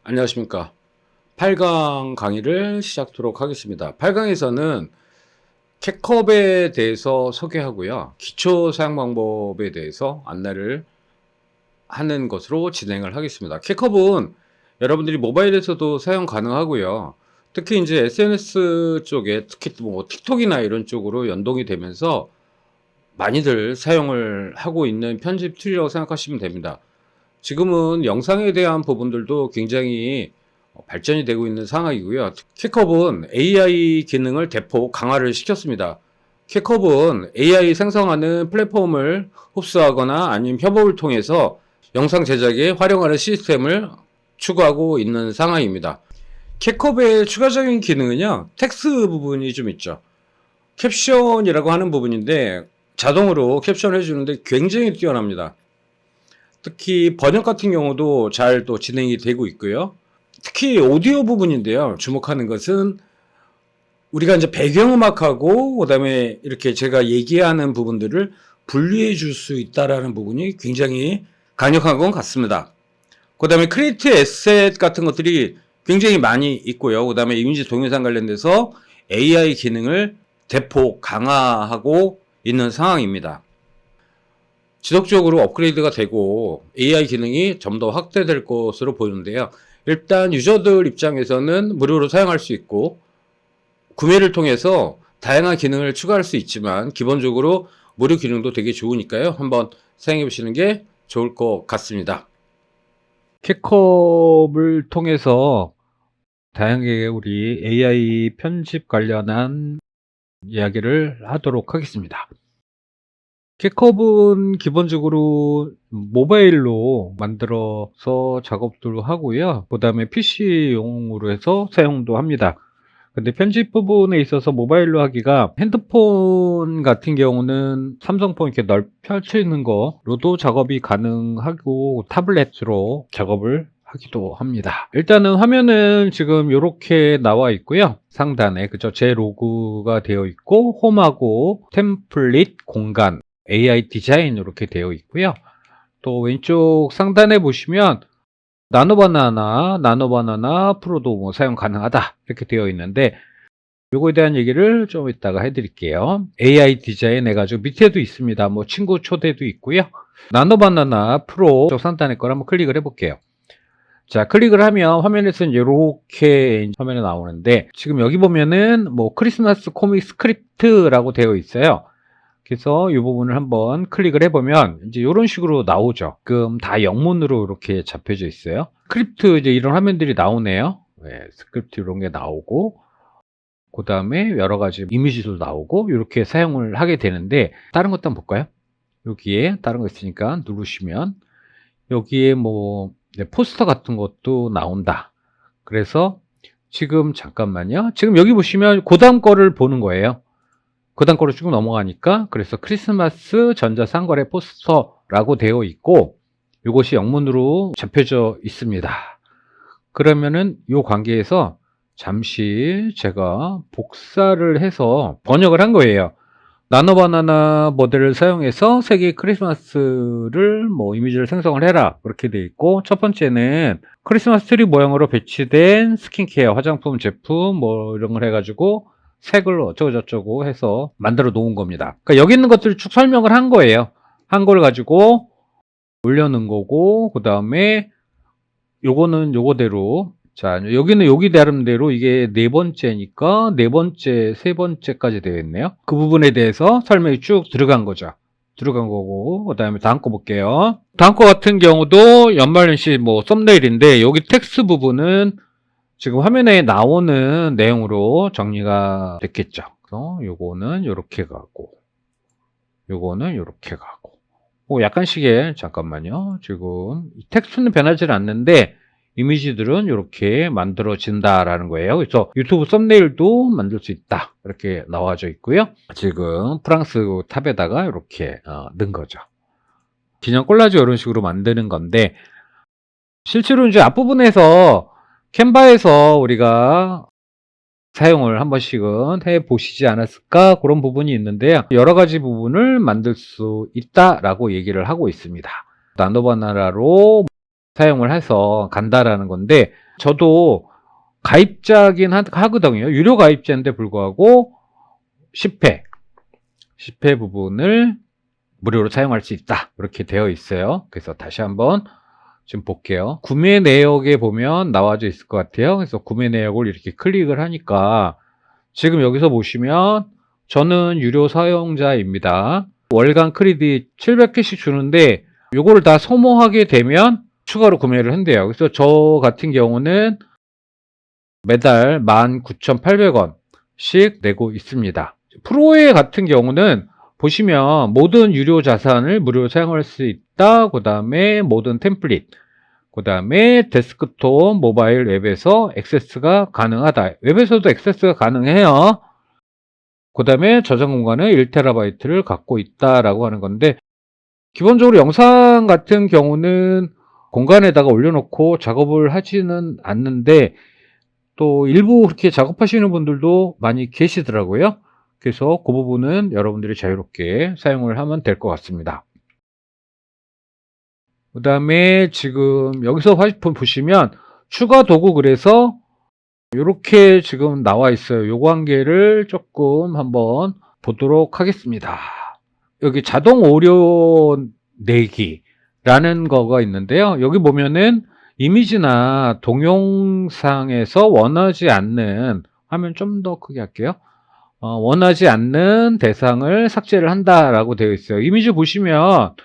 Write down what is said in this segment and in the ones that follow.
안녕하십니까. 8강 강의를 시작하도록 하겠습니다. 8강에서는 캣컵에 대해서 소개하고요. 기초 사용 방법에 대해서 안내를 하는 것으로 진행을 하겠습니다. 캣컵은 여러분들이 모바일에서도 사용 가능하고요. 특히 이제 SNS 쪽에 특히 뭐 틱톡이나 이런 쪽으로 연동이 되면서 많이들 사용을 하고 있는 편집 툴이라고 생각하시면 됩니다. 지금은 영상에 대한 부분들도 굉장히 발전이 되고 있는 상황이고요. 캣컵은 AI 기능을 대폭 강화를 시켰습니다. 캣컵은 AI 생성하는 플랫폼을 흡수하거나 아니면 협업을 통해서 영상 제작에 활용하는 시스템을 추구하고 있는 상황입니다. 캣컵의 추가적인 기능은요, 텍스트 부분이 좀 있죠. 캡션이라고 하는 부분인데 자동으로 캡션을 해주는데 굉장히 뛰어납니다. 특히 번역 같은 경우도 잘 또 진행이 되고 있고요. 특히 오디오 부분인데요. 주목하는 것은 우리가 이제 배경음악하고 그다음에 이렇게 제가 얘기하는 부분들을 분리해 줄 수 있다라는 부분이 굉장히 강력한 것 같습니다. 그다음에 크리에이트 에셋 같은 것들이 굉장히 많이 있고요. 그다음에 이미지 동영상 관련돼서 AI 기능을 대폭 강화하고 있는 상황입니다. 지속적으로 업그레이드가 되고 AI 기능이 좀 더 확대될 것으로 보이는데요. 일단 유저들 입장에서는 무료로 사용할 수 있고 구매를 통해서 다양한 기능을 추가할 수 있지만 기본적으로 무료 기능도 되게 좋으니까요. 한번 사용해 보시는 게 좋을 것 같습니다. 캣컵을 통해서 다양하게 우리 AI 편집 관련한 이야기를 하도록 하겠습니다. 캣컵은 기본적으로 모바일로 만들어서 작업도 하고요. 그 다음에 PC용으로 해서 사용도 합니다. 근데 편집 부분에 있어서 모바일로 하기가 핸드폰 같은 경우는 삼성폰 이렇게 펼쳐 있는 거로도 작업이 가능하고 타블렛으로 작업을 하기도 합니다. 일단은 화면은 지금 이렇게 나와 있고요. 상단에 그죠? 제 로고가 되어 있고 홈하고 템플릿 공간 AI 디자인 이렇게 되어 있고요. 또 왼쪽 상단에 보시면 나노바나나 프로도 뭐 사용 가능하다 이렇게 되어 있는데 요거에 대한 얘기를 좀 이따가 해드릴게요. AI 디자인 해가지고 밑에도 있습니다. 뭐 친구 초대도 있고요. 나노바나나 프로 쪽 상단에 걸 한번 클릭을 해볼게요. 자, 클릭을 하면 화면에서는 이렇게 화면에 나오는데 지금 여기 보면은 뭐 크리스마스 코믹 스크립트라고 되어 있어요. 그래서 이 부분을 한번 클릭을 해보면 이제 이런 식으로 나오죠. 지금 다 영문으로 이렇게 잡혀져 있어요. 스크립트 이제 이런 화면들이 나오네요. 네, 스크립트 이런 게 나오고 그 다음에 여러 가지 이미지도 나오고 이렇게 사용을 하게 되는데 다른 것도 한번 볼까요? 여기에 다른 거 있으니까 누르시면 여기에 뭐 포스터 같은 것도 나온다. 그래서 지금 잠깐만요. 지금 여기 보시면 그 다음 거를 보는 거예요. 그 다음 거로 쭉 넘어가니까 그래서 크리스마스 전자상거래 포스터라고 되어 있고 이것이 영문으로 잡혀져 있습니다. 그러면은 이 관계에서 잠시 제가 복사를 해서 번역을 한 거예요. 나노바나나 모델을 사용해서 세계 크리스마스를 뭐 이미지를 생성을 해라 그렇게 돼 있고 첫 번째는 크리스마스 트리 모양으로 배치된 스킨케어 화장품 제품 뭐 이런 걸 해가지고 색을 어쩌고저쩌고 해서 만들어 놓은 겁니다. 그러니까 여기 있는 것들을 쭉 설명을 한 거예요. 한 걸 가지고 올려놓은 거고 그 다음에 요거는 요거대로 자 여기는 여기 나름대로 이게 네 번째니까 네 번째 세 번째까지 되어 있네요. 그 부분에 대해서 설명이 쭉 들어간 거죠. 들어간 거고 그 다음에 다음 거 볼게요. 다음 거 같은 경우도 연말연시 뭐 썸네일인데 여기 텍스트 부분은 지금 화면에 나오는 내용으로 정리가 됐겠죠. 그래서 요거는 요렇게 가고 요거는 요렇게 가고 뭐 약간씩의 잠깐만요. 지금 텍스트는 변하지 않는데 이미지들은 이렇게 만들어진다라는 거예요. 그래서 유튜브 썸네일도 만들 수 있다. 이렇게 나와져 있고요. 지금 프랑스 탑에다가 이렇게 넣은 거죠. 기념 콜라주 이런 식으로 만드는 건데 실제로 이제 앞부분에서 캔바에서 우리가 사용을 한 번씩은 해 보시지 않았을까 그런 부분이 있는데요. 여러 가지 부분을 만들 수 있다라고 얘기를 하고 있습니다. 나노바나나로 사용을 해서 간다라는 건데, 저도 가입자긴 하거든요. 유료 가입자인데 불구하고 10회 부분을 무료로 사용할 수 있다. 이렇게 되어 있어요. 그래서 다시 한번 지금 볼게요. 구매 내역에 보면 나와져 있을 것 같아요. 그래서 구매 내역을 이렇게 클릭을 하니까 지금 여기서 보시면 저는 유료 사용자입니다. 월간 크레딧 700개씩 주는데 요거를 다 소모하게 되면 추가로 구매를 한대요. 그래서 저 같은 경우는 매달 19,800원씩 내고 있습니다. 프로에 같은 경우는 보시면 모든 유료 자산을 무료로 사용할 수 있다. 그 다음에 모든 템플릿, 그 다음에 데스크톱 모바일 웹에서 액세스가 가능하다. 웹에서도 액세스가 가능해요. 그 다음에 저장 공간은 1TB를 갖고 있다라고 하는 건데, 기본적으로 영상 같은 경우는 공간에다가 올려놓고 작업을 하지는 않는데, 또 일부 그렇게 작업하시는 분들도 많이 계시더라고요. 그래서 그 부분은 여러분들이 자유롭게 사용을 하면 될 것 같습니다. 그 다음에 지금 여기서 화면폰 보시면 추가 도구, 그래서 이렇게 지금 나와 있어요. 요거 한 개를 조금 한번 보도록 하겠습니다. 여기 자동 오류 내기라는 거가 있는데요. 여기 보면은 이미지나 동영상에서 원하지 않는, 화면 좀 더 크게 할게요. 원하지 않는 대상을 삭제를 한다라고 되어 있어요. 이미지 보시면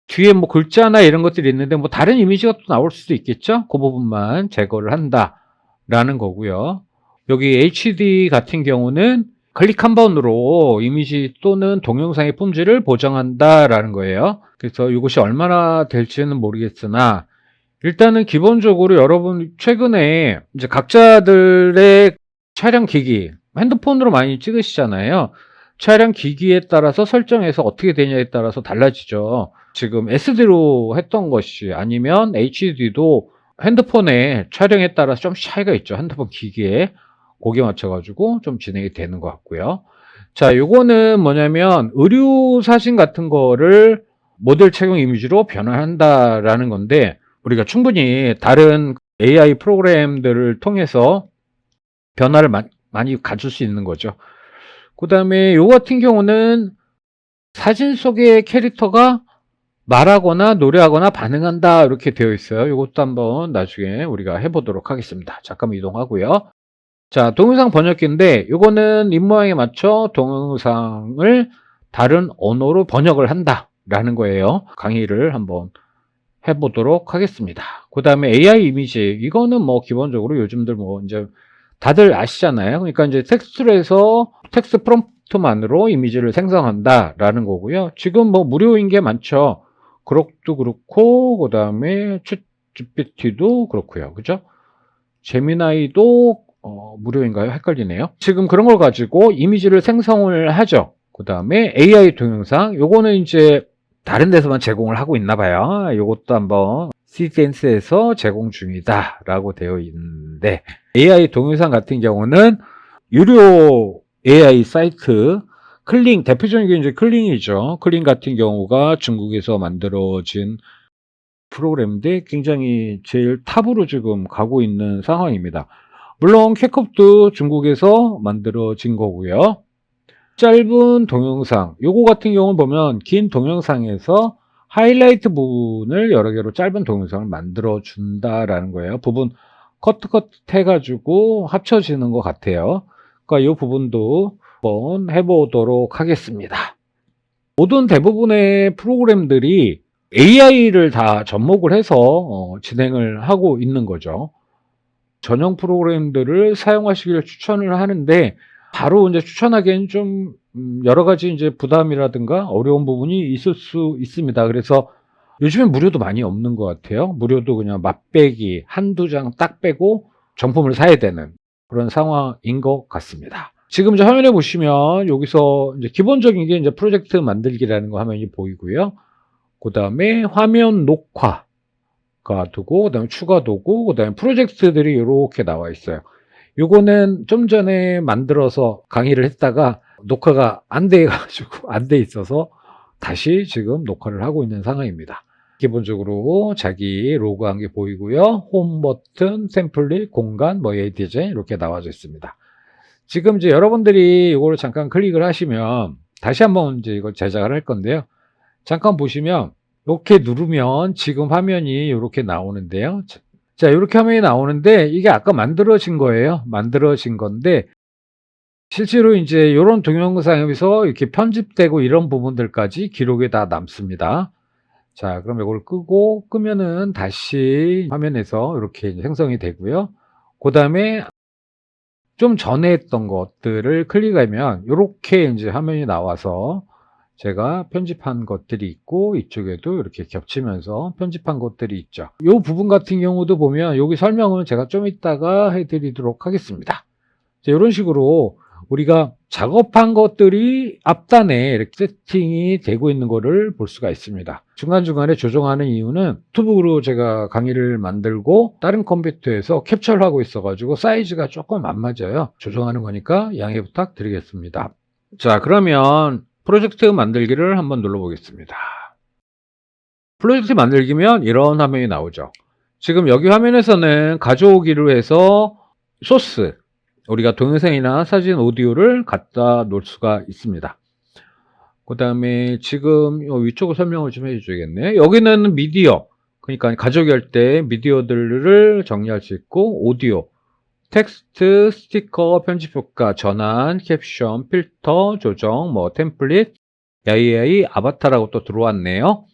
뒤에 뭐 글자나 이런 것들이 있는데 뭐 다른 이미지가 또 나올 수도 있겠죠? 그 부분만 제거를 한다라는 거고요. 여기 HD 같은 경우는 클릭 한 번으로 이미지 또는 동영상의 품질을 보정한다라는 거예요. 그래서 이것이 얼마나 될지는 모르겠으나 일단은 기본적으로 여러분 최근에 이제 각자들의 촬영 기기, 핸드폰으로 많이 찍으시잖아요. 촬영 기기에 따라서 설정해서 어떻게 되냐에 따라서 달라지죠. 지금 SD로 했던 것이 아니면 HD도 핸드폰의 촬영에 따라서 좀 차이가 있죠. 핸드폰 기기에. 거기에 맞춰가지고 좀 진행이 되는 것 같고요. 자, 요거는 뭐냐면 의류 사진 같은 거를 모델 착용 이미지로 변환한다라는 건데, 우리가 충분히 다른 AI 프로그램들을 통해서 변화를 많이 가질 수 있는 거죠. 그 다음에 요 같은 경우는 사진 속의 캐릭터가 말하거나 노래하거나 반응한다 이렇게 되어 있어요. 이것도 한번 나중에 우리가 해보도록 하겠습니다. 잠깐 이동하고요. 자, 동영상 번역기인데 이거는 입모양에 맞춰 동영상을 다른 언어로 번역을 한다라는 거예요. 강의를 한번 해보도록 하겠습니다. 그 다음에 AI 이미지, 이거는 뭐 기본적으로 요즘들 뭐 이제 다들 아시잖아요. 그러니까 이제 텍스트로 해서 텍스트 프롬프트만으로 이미지를 생성한다라는 거고요. 지금 뭐 무료인 게 많죠. 그럭도 그렇고, 그 다음에 챗GPT도 그렇고요. 그죠? 제미나이도 무료인가요? 헷갈리네요. 지금 그런 걸 가지고 이미지를 생성을 하죠. 그 다음에 AI 동영상, 요거는 이제 다른 데서만 제공을 하고 있나 봐요. 요것도 한번 시센스에서 제공 중이다 라고 되어 있는데, AI 동영상 같은 경우는 유료 AI 사이트 클링, 대표적인 게 이제 클링이죠. 클링 같은 경우가 중국에서 만들어진 프로그램인데 굉장히 제일 탑으로 지금 가고 있는 상황입니다. 물론 캣컵도 중국에서 만들어진 거고요. 짧은 동영상, 요거 같은 경우는 보면 긴 동영상에서 하이라이트 부분을 여러 개로 짧은 동영상을 만들어 준다라는 거예요. 부분 커트 해가지고 합쳐지는 것 같아요. 그러니까 이 부분도 한번 해보도록 하겠습니다. 모든 대부분의 프로그램들이 AI를 다 접목을 해서 진행을 하고 있는 거죠. 전용 프로그램들을 사용하시기를 추천을 하는데, 바로 이제 추천하기엔 좀 여러 가지 이제 부담이라든가 어려운 부분이 있을 수 있습니다. 그래서 요즘엔 무료도 많이 없는 것 같아요. 무료도 그냥 맛배기 한두 장 딱 빼고 정품을 사야 되는 그런 상황인 것 같습니다. 지금 이제 화면에 보시면 여기서 이제 기본적인 게 이제 프로젝트 만들기라는 거 화면이 보이고요. 그 다음에 화면 녹화가 두고, 그 다음에 추가 도구, 그 다음에 프로젝트들이 이렇게 나와 있어요. 요거는 좀 전에 만들어서 강의를 했다가 녹화가 안 돼 있어서 다시 지금 녹화를 하고 있는 상황입니다. 기본적으로 자기 로그한 게 보이고요. 홈 버튼, 템플릿, 공간, 뭐 AI 디자인 이렇게 나와져 있습니다. 지금 이제 여러분들이 이걸 잠깐 클릭을 하시면 다시 한번 이제 이걸 제작을 할 건데요. 잠깐 보시면 이렇게 누르면 지금 화면이 이렇게 나오는데요. 자, 이렇게 화면이 나오는데 이게 아까 만들어진 거예요. 만들어진 건데 실제로 이제 이런 동영상에서 이렇게 편집되고 이런 부분들까지 기록에 다 남습니다. 자, 그럼 이걸 끄면은 다시 화면에서 이렇게 생성이 되고요. 그 다음에 좀 전에 했던 것들을 클릭하면 이렇게 이제 화면이 나와서 제가 편집한 것들이 있고 이쪽에도 이렇게 겹치면서 편집한 것들이 있죠. 이 부분 같은 경우도 보면 여기 설명을 제가 좀 이따가 해드리도록 하겠습니다. 자, 이런 식으로 우리가 작업한 것들이 앞단에 이렇게 세팅이 되고 있는 것을 볼 수가 있습니다. 중간중간에 조정하는 이유는 노트북으로 제가 강의를 만들고 다른 컴퓨터에서 캡처를 하고 있어가지고 사이즈가 조금 안 맞아요. 조정하는 거니까 양해 부탁드리겠습니다. 자, 그러면 프로젝트 만들기를 한번 눌러보겠습니다. 프로젝트 만들기면 이런 화면이 나오죠. 지금 여기 화면에서는 가져오기로 해서 소스, 우리가 동영상이나 사진, 오디오를 갖다 놓을 수가 있습니다. 그 다음에 지금 위쪽으로 설명을 좀 해줘야겠네. 여기는 미디어, 그러니까 가져오기 할 때 미디어들을 정리할 수 있고, 오디오, 텍스트, 스티커, 편집 효과, 전환, 캡션, 필터, 조정, 뭐 템플릿, AI, 아바타라고 또 들어왔네요.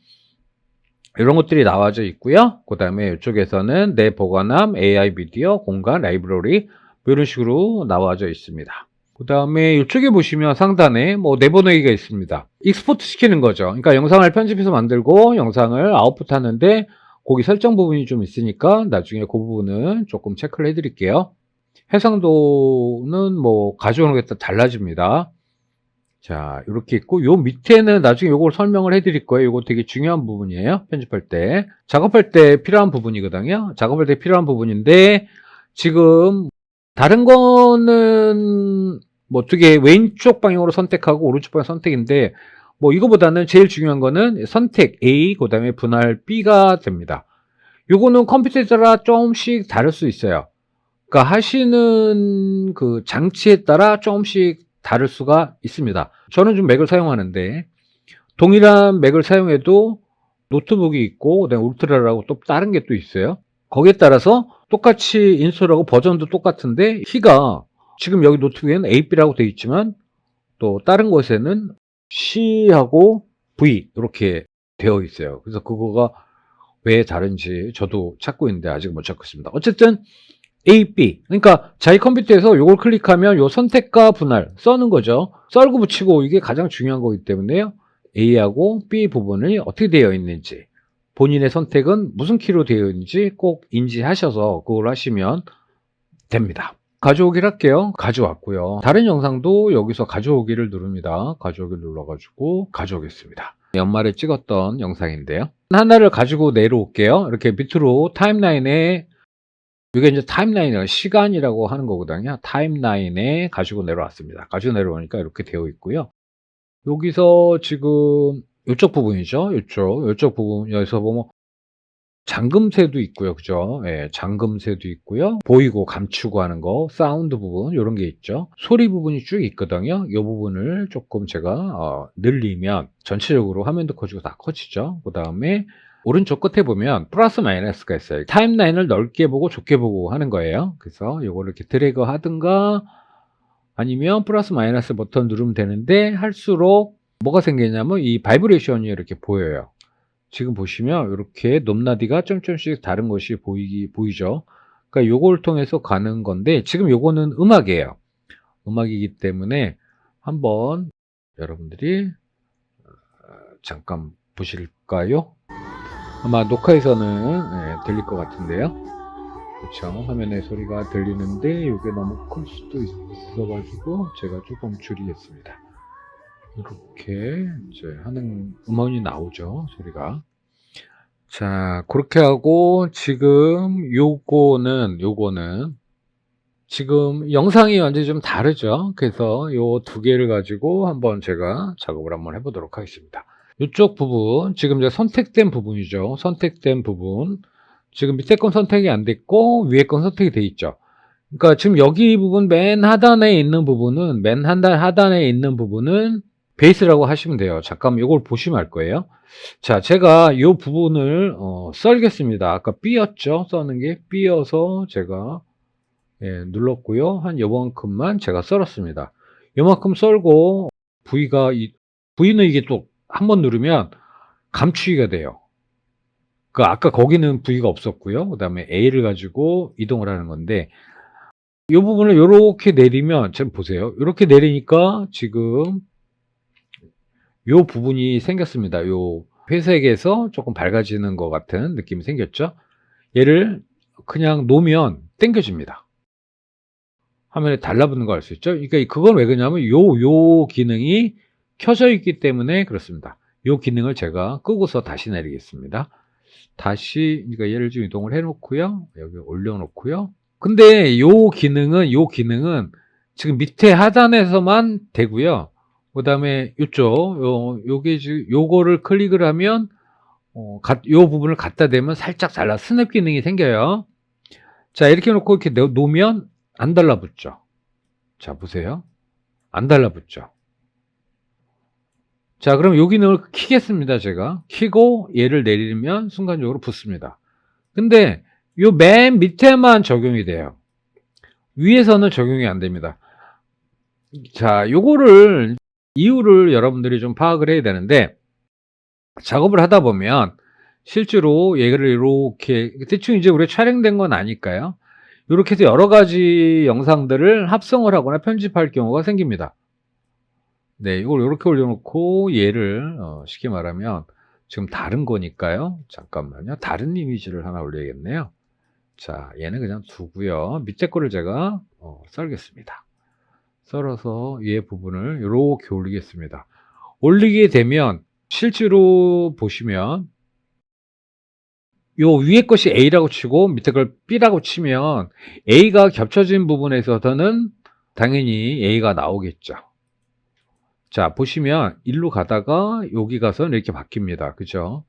이런 것들이 나와져 있고요. 그 다음에 이쪽에서는 내 보관함, AI 미디어, 공간, 라이브러리 이런 식으로 나와져 있습니다. 그 다음에 이쪽에 보시면 상단에 뭐 내보내기가 있습니다. 익스포트 시키는 거죠. 그러니까 영상을 편집해서 만들고 영상을 아웃풋 하는데 거기 설정 부분이 좀 있으니까 나중에 그 부분은 조금 체크를 해드릴게요. 해상도는 뭐 가져오는 게 또 달라집니다. 자, 이렇게 있고 요 밑에는 나중에 요걸 설명을 해드릴 거예요. 요거 되게 중요한 부분이에요. 편집할 때. 작업할 때 필요한 부분이거든요. 작업할 때 필요한 부분인데 지금 다른 거는 뭐 어떻게 왼쪽 방향으로 선택하고 오른쪽 방향 선택인데 뭐 이거보다는 제일 중요한 거는 선택 A 그 다음에 분할 B가 됩니다. 요거는 컴퓨터에 따라 조금씩 다를 수 있어요. 그러니까 하시는 그 장치에 따라 조금씩 다를 수가 있습니다. 저는 좀 맥을 사용하는데 동일한 맥을 사용해도 노트북이 있고 그다음에 울트라라고 또 다른 게 또 있어요. 거기에 따라서 똑같이 인스톨하고 버전도 똑같은데 키가 지금 여기 노트북에는 AB라고 되어 있지만 또 다른 곳에는 C하고 V 이렇게 되어 있어요. 그래서 그거가 왜 다른지 저도 찾고 있는데 아직 못 찾고 있습니다. 어쨌든 A, B. 그러니까 자기 컴퓨터에서 이걸 클릭하면 요 선택과 분할 써는 거죠. 썰고 붙이고 이게 가장 중요한 거기 때문에요. A하고 B 부분이 어떻게 되어 있는지 본인의 선택은 무슨 키로 되어 있는지 꼭 인지하셔서 그걸 하시면 됩니다. 가져오기를 할게요. 가져왔고요. 다른 영상도 여기서 가져오기를 누릅니다. 가져오기를 눌러가지고 가져오겠습니다. 연말에 찍었던 영상인데요. 하나를 가지고 내려올게요. 이렇게 밑으로 타임라인에 이게 이제 타임라인이라고 시간이라고 하는 거거든요. 타임라인에 가지고 내려왔습니다. 가지고 내려오니까 이렇게 되어 있고요. 여기서 지금 이쪽 부분이죠. 이쪽 부분 여기서 보면 잠금새도 있고요. 그죠? 예, 잠금새도 있고요. 보이고 감추고 하는 거, 사운드 부분 이런 게 있죠. 소리 부분이 쭉 있거든요. 이 부분을 조금 제가 늘리면 전체적으로 화면도 커지고 다 커지죠. 그 다음에 오른쪽 끝에 보면 플러스 마이너스가 있어요. 타임라인을 넓게 보고 좁게 보고 하는 거예요. 그래서 이거를 이렇게 드래그 하든가 아니면 플러스 마이너스 버튼 누르면 되는데 할수록 뭐가 생기냐면 이 바이브레이션이 이렇게 보여요. 지금 보시면 이렇게 높낮이가 점점씩 다른 것이 보이죠. 그러니까 요걸 통해서 가는 건데 지금 요거는 음악이에요. 음악이기 때문에 한번 여러분들이 잠깐 보실까요? 아마 녹화에서는 들릴 것 같은데요. 그렇죠. 화면에 소리가 들리는데 이게 너무 클 수도 있어가지고 제가 조금 줄이겠습니다. 이렇게 이제 하는 음원이 나오죠. 소리가. 자, 그렇게 하고 지금 요거는 지금 영상이 완전히 좀 다르죠. 그래서 요 두 개를 가지고 한번 제가 작업을 한번 해보도록 하겠습니다. 이쪽 부분, 지금 이제 선택된 부분이죠. 선택된 부분. 지금 밑에 건 선택이 안 됐고, 위에 건 선택이 돼 있죠. 그러니까 지금 여기 부분 맨 하단에 있는 부분은, 맨 하단에 있는 부분은 베이스라고 하시면 돼요. 잠깐만 이걸 보시면 알 거예요. 자, 제가 이 부분을 썰겠습니다. 아까 B였죠? 써는 게 B여서 제가 눌렀고요. 한 요만큼만 제가 썰었습니다. 요만큼 썰고 V는 이게 또 한번 누르면 감추기가 돼요. 그 아까 거기는 V가 없었고요. 그 다음에 A를 가지고 이동을 하는 건데 이 부분을 이렇게 내리면 지금 보세요. 이렇게 내리니까 지금 이 부분이 생겼습니다. 이 회색에서 조금 밝아지는 것 같은 느낌이 생겼죠. 얘를 그냥 놓으면 당겨집니다. 화면에 달라붙는 거 알 수 있죠. 그러니까 그건 왜 그러냐면 요 기능이 켜져 있기 때문에 그렇습니다. 요 기능을 제가 끄고서 다시 내리겠습니다. 다시 그러니까 얘를 좀 이동을 해 놓고요. 여기 올려 놓고요. 근데 요 기능은 지금 밑에 하단에서만 되고요. 그다음에 요게 지금 요거를 클릭을 하면 요 부분을 갖다 대면 살짝 잘라 스냅 기능이 생겨요. 자, 이렇게 놓고 이렇게 놓으면 안 달라붙죠. 자, 보세요. 안 달라붙죠. 자, 그럼 요 기능을 키겠습니다. 제가 키고 얘를 내리면 순간적으로 붙습니다. 근데 요 맨 밑에만 적용이 돼요. 위에서는 적용이 안 됩니다. 자, 요거를 이유를 여러분들이 좀 파악을 해야 되는데 작업을 하다 보면 실제로 얘를 이렇게 대충 이제 우리 촬영된 건 아니까요. 이렇게 해서 여러 가지 영상들을 합성을 하거나 편집할 경우가 생깁니다. 네, 이걸 이렇게 올려놓고 얘를 쉽게 말하면 지금 다른 거니까요. 잠깐만요. 다른 이미지를 하나 올려야겠네요. 자, 얘는 그냥 두고요. 밑에 거를 제가 썰겠습니다. 썰어서 얘 부분을 이렇게 올리겠습니다. 올리게 되면 실제로 보시면 요 위에 것이 A라고 치고 밑에 걸 B라고 치면 A가 겹쳐진 부분에 있어서는 당연히 A가 나오겠죠. 자, 보시면 일로 가다가 여기 가서 이렇게 바뀝니다. 그죠?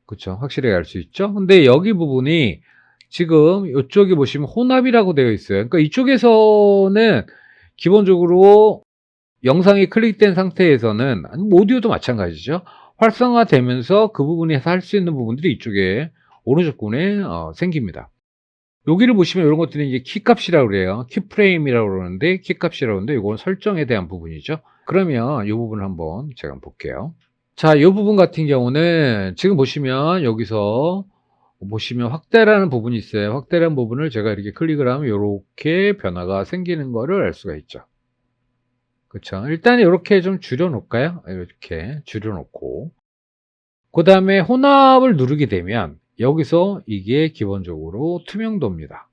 그쵸? 확실히 알 수 있죠? 근데 여기 부분이 지금 이쪽에 보시면 혼합이라고 되어 있어요. 그러니까 이쪽에서는 기본적으로 영상이 클릭된 상태에서는 오디오도 마찬가지죠. 활성화되면서 그 부분에서 할 수 있는 부분들이 이쪽에 오른쪽 부분에 생깁니다. 여기를 보시면 이런 것들이 이제 키값이라고 그래요. 키프레임이라고 그러는데 키값이라고 하는데 이건 설정에 대한 부분이죠. 그러면 이 부분을 한번 제가 볼게요. 자, 이 부분 같은 경우는 지금 보시면 여기서 보시면 확대라는 부분이 있어요. 확대라는 부분을 제가 이렇게 클릭을 하면 이렇게 변화가 생기는 거를 알 수가 있죠. 그렇죠. 일단 이렇게 좀 줄여놓을까요? 이렇게 줄여놓고 그 다음에 혼합을 누르게 되면 여기서 이게 기본적으로 투명도입니다.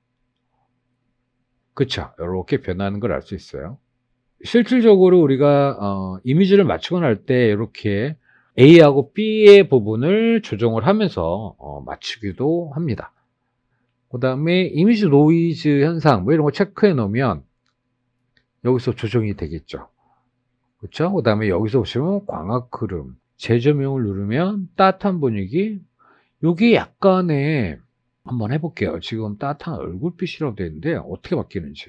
그쵸? 이렇게 변하는 걸 알 수 있어요. 실질적으로 우리가 이미지를 맞추거나 할 때 이렇게 A하고 B의 부분을 조정을 하면서 맞추기도 합니다. 그 다음에 이미지 노이즈 현상 뭐 이런 거 체크해 놓으면 여기서 조정이 되겠죠. 그렇죠? 그 다음에 여기서 보시면 광학 흐름 재조명을 누르면 따뜻한 분위기 요게 약간의 한번 해볼게요. 지금 따뜻한 얼굴빛이라고 되어 있는데 어떻게 바뀌는지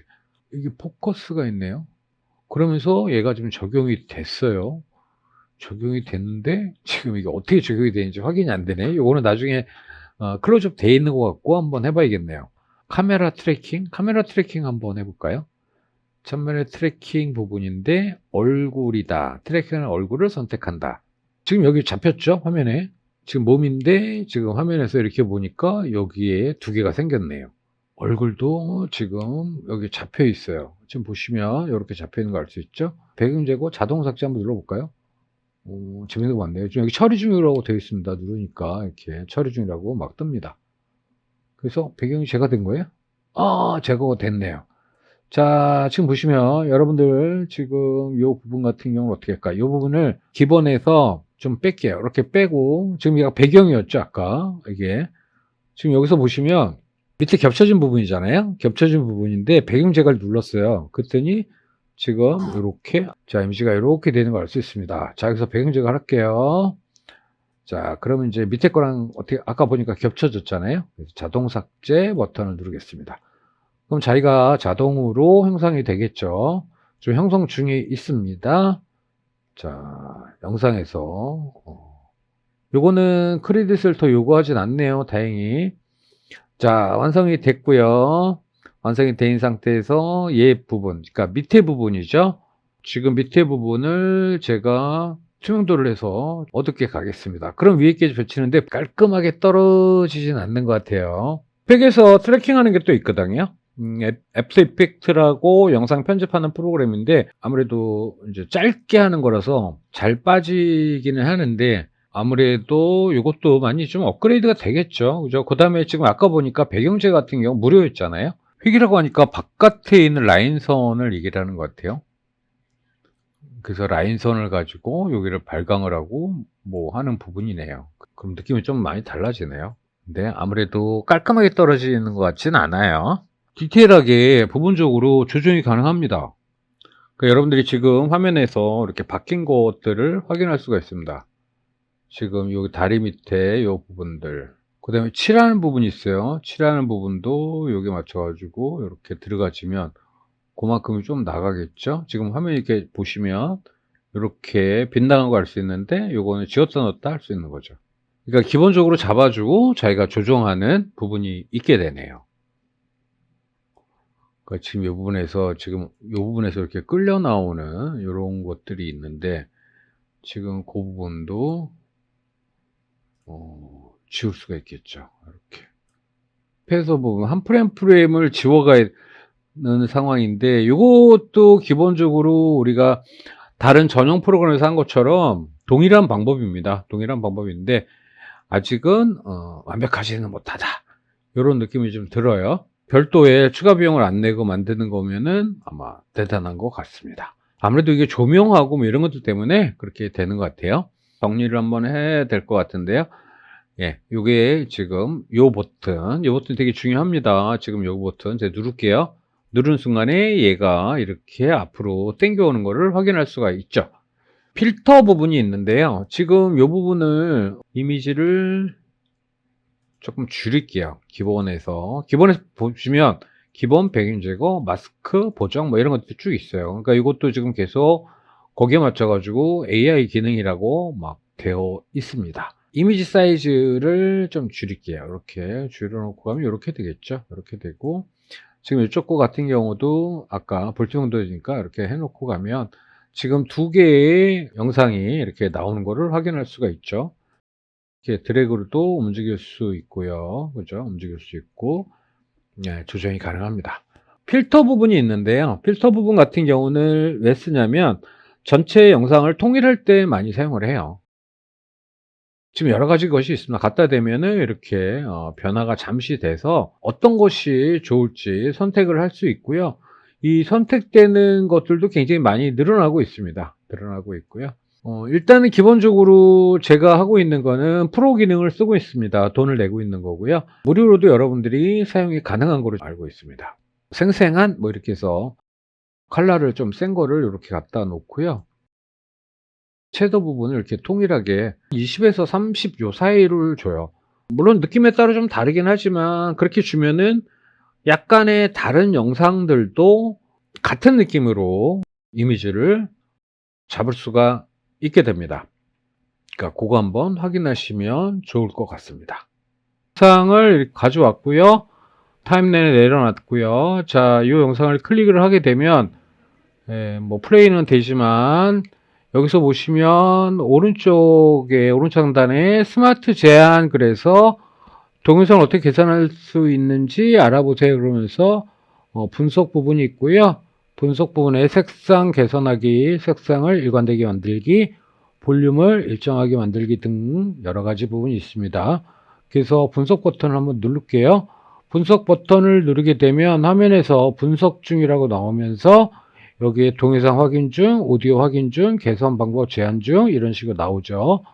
이게 포커스가 있네요. 그러면서 얘가 지금 적용이 됐어요. 적용이 됐는데 지금 이게 어떻게 적용이 되는지 확인이 안 되네. 요거는 나중에 클로즈업 돼 있는 것 같고 한번 해봐야겠네요. 카메라 트래킹 한번 해볼까요? 전면의 트래킹 부분인데 얼굴이다. 트래킹하는 얼굴을 선택한다. 지금 여기 잡혔죠? 화면에. 지금 몸인데 지금 화면에서 이렇게 보니까 여기에 두 개가 생겼네요. 얼굴도 지금 여기 잡혀 있어요. 지금 보시면 이렇게 잡혀 있는 거 알 수 있죠? 배경 제거 자동 삭제 한번 눌러볼까요? 재밌는 거 많네요. 지금 여기 처리 중이라고 되어 있습니다. 누르니까 이렇게 처리 중이라고 막 뜹니다. 그래서 배경이 제거된 거예요? 제거가 됐네요. 자, 지금 보시면 여러분들 지금 이 부분 같은 경우는 어떻게 할까? 이 부분을 기본에서 좀 뺄게요. 이렇게 빼고 지금 얘가 배경이었죠, 아까 이게. 지금 여기서 보시면 밑에 겹쳐진 부분이잖아요. 겹쳐진 부분인데 배경 제거를 눌렀어요. 그랬더니 지금 이렇게 자 이미지가 이렇게 되는 걸 알 수 있습니다. 자, 여기서 배경 제거 할게요. 자, 그러면 이제 밑에 거랑 어떻게, 아까 보니까 겹쳐졌잖아요. 그래서 자동 삭제 버튼을 누르겠습니다. 그럼 자기가 자동으로 형성이 되겠죠. 좀 형성 중에 있습니다. 자, 영상에서, 요거는 크레딧을 더 요구하진 않네요. 다행히. 자, 완성이 됐고요. 완성이 된 상태에서 얘 부분, 그러니까 밑에 부분이죠. 지금 밑에 부분을 제가 투명도를 해서 어둡게 가겠습니다. 그럼 위에 게 펼치는데 깔끔하게 떨어지진 않는 것 같아요. 팩에서 트래킹하는 게 또 있거든요. 애프터 이펙트라고 영상 편집하는 프로그램인데 아무래도 이제 짧게 하는 거라서 잘 빠지기는 하는데 아무래도 이것도 많이 좀 업그레이드가 되겠죠. 그죠? 그 다음에 지금 아까 보니까 배경재 같은 경우 무료였잖아요. 획이라고 하니까 바깥에 있는 라인선을 얘기를 하는 것 같아요. 그래서 라인선을 가지고 여기를 발광을 하고 뭐 하는 부분이네요. 그럼 느낌이 좀 많이 달라지네요. 근데 아무래도 깔끔하게 떨어지는 것 같지는 않아요. 디테일하게 부분적으로 조정이 가능합니다. 그러니까 여러분들이 지금 화면에서 이렇게 바뀐 것들을 확인할 수가 있습니다. 지금 여기 다리 밑에 이 부분들, 그 다음에 칠하는 부분이 있어요. 칠하는 부분도 여기 맞춰가지고 이렇게 들어가지면 그만큼이 좀 나가겠죠. 지금 화면 이렇게 보시면 이렇게 빗나간 거 알 수 있는데 요거는 지웠다 넣었다 할 수 있는 거죠. 그러니까 기본적으로 잡아주고 자기가 조정하는 부분이 있게 되네요. 그러니까 지금 이 부분에서 이렇게 끌려 나오는 이런 것들이 있는데 지금 그 부분도 지울 수가 있겠죠. 이렇게 패서 부분 한 프레임을 지워가야 하는 상황인데 이것도 기본적으로 우리가 다른 전용 프로그램에서 한 것처럼 동일한 방법입니다. 동일한 방법인데 아직은 완벽하지는 못하다. 이런 느낌이 좀 들어요. 별도의 추가 비용을 안 내고 만드는 거면은 아마 대단한 것 같습니다. 아무래도 이게 조명하고 뭐 이런 것들 때문에 그렇게 되는 것 같아요. 정리를 한번 해야 될 것 같은데요. 예, 요게 지금 요 버튼 되게 중요합니다. 지금 요 버튼 제가 누를게요. 누른 순간에 얘가 이렇게 앞으로 당겨오는 거를 확인할 수가 있죠. 필터 부분이 있는데요. 지금 요 부분을 이미지를 조금 줄일게요. 기본에서 보시면 기본 배경 제거, 마스크, 보정 뭐 이런 것도 쭉 있어요. 그러니까 이것도 지금 계속 거기에 맞춰 가지고 AI 기능이라고 막 되어 있습니다. 이미지 사이즈를 좀 줄일게요. 이렇게 줄여놓고 가면 이렇게 되겠죠. 이렇게 되고 지금 이쪽 거 같은 경우도 아까 볼트용도니까 이렇게 해놓고 가면 지금 두 개의 영상이 이렇게 나오는 거를 확인할 수가 있죠. 이렇게 드래그로도 움직일 수 있고요. 그죠? 움직일 수 있고, 네, 조정이 가능합니다. 필터 부분이 있는데요. 필터 부분 같은 경우는 왜 쓰냐면 전체 영상을 통일할 때 많이 사용을 해요. 지금 여러 가지 것이 있습니다. 갖다 대면은 이렇게 변화가 잠시 돼서 어떤 것이 좋을지 선택을 할 수 있고요. 이 선택되는 것들도 굉장히 많이 늘어나고 있습니다. 늘어나고 있고요. 일단은 기본적으로 제가 하고 있는 거는 프로 기능을 쓰고 있습니다. 돈을 내고 있는 거고요. 무료로도 여러분들이 사용이 가능한 거로 알고 있습니다. 생생한 뭐 이렇게 해서 컬러를 좀 센 거를 이렇게 갖다 놓고요. 섀도우 부분을 이렇게 통일하게 20에서 30 요 사이를 줘요. 물론 느낌에 따라 좀 다르긴 하지만 그렇게 주면은 약간의 다른 영상들도 같은 느낌으로 이미지를 잡을 수가 있게 됩니다. 그러니까 그거 한번 확인하시면 좋을 것 같습니다. 영상을 가져왔고요. 타임라인에 내려놨고요. 자, 이 영상을 클릭을 하게 되면 뭐 플레이는 되지만 여기서 보시면 오른쪽 상단에 스마트 제한 그래서 동영상을 어떻게 계산할 수 있는지 알아보세요 그러면서 분석 부분이 있고요. 분석 부분에 색상 개선하기, 색상을 일관되게 만들기, 볼륨을 일정하게 만들기 등 여러 가지 부분이 있습니다. 그래서 분석 버튼을 한번 누를게요. 분석 버튼을 누르게 되면 화면에서 분석 중이라고 나오면서 여기에 동영상 확인 중, 오디오 확인 중, 개선 방법 제한 중 이런 식으로 나오죠.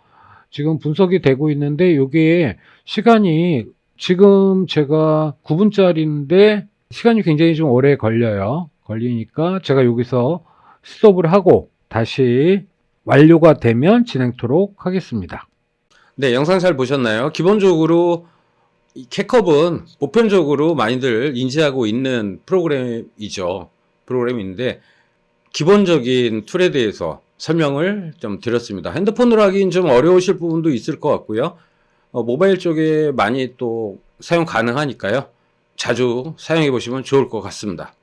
지금 분석이 되고 있는데 이게 시간이 지금 제가 9분짜리인데 시간이 굉장히 좀 오래 걸리니까 제가 여기서 스톱을 하고 다시 완료가 되면 진행토록 하겠습니다. 네, 영상 잘 보셨나요? 기본적으로 이 캣컵은 보편적으로 많이들 인지하고 있는 프로그램인데 기본적인 툴에 대해서 설명을 좀 드렸습니다. 핸드폰으로 하긴 좀 어려우실 부분도 있을 것 같고요. 모바일 쪽에 많이 또 사용 가능하니까요. 자주 사용해 보시면 좋을 것 같습니다.